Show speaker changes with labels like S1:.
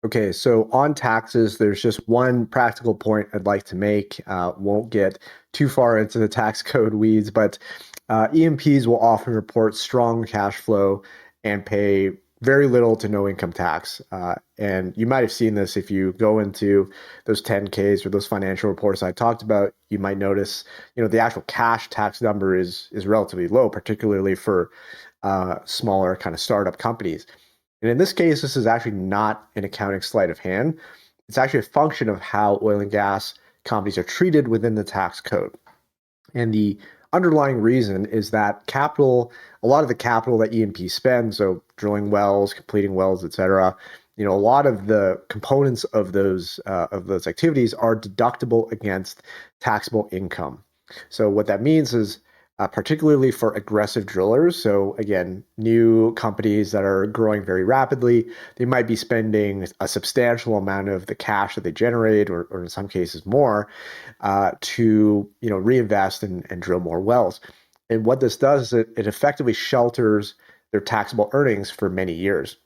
S1: Okay, so on taxes, there's just one practical point I'd like to make. Won't get too far into the tax code weeds, but E&Ps will often report strong cash flow and pay very little to no income tax. And you might have seen this if you go into those 10Ks or those financial reports I talked about. You might notice, the actual cash tax number is relatively low, particularly for smaller kind of startup companies. And in this case, this is actually not an accounting sleight of hand. It's actually a function of how oil and gas companies are treated within the tax code. And the underlying reason is that a lot of the capital that E&P spend, so drilling wells, completing wells, et cetera, a lot of the components of those activities are deductible against taxable income. So what that means is, particularly for aggressive drillers, so again, new companies that are growing very rapidly, they might be spending a substantial amount of the cash that they generate, or in some cases more, to reinvest and drill more wells. And what this does is it effectively shelters their taxable earnings for many years.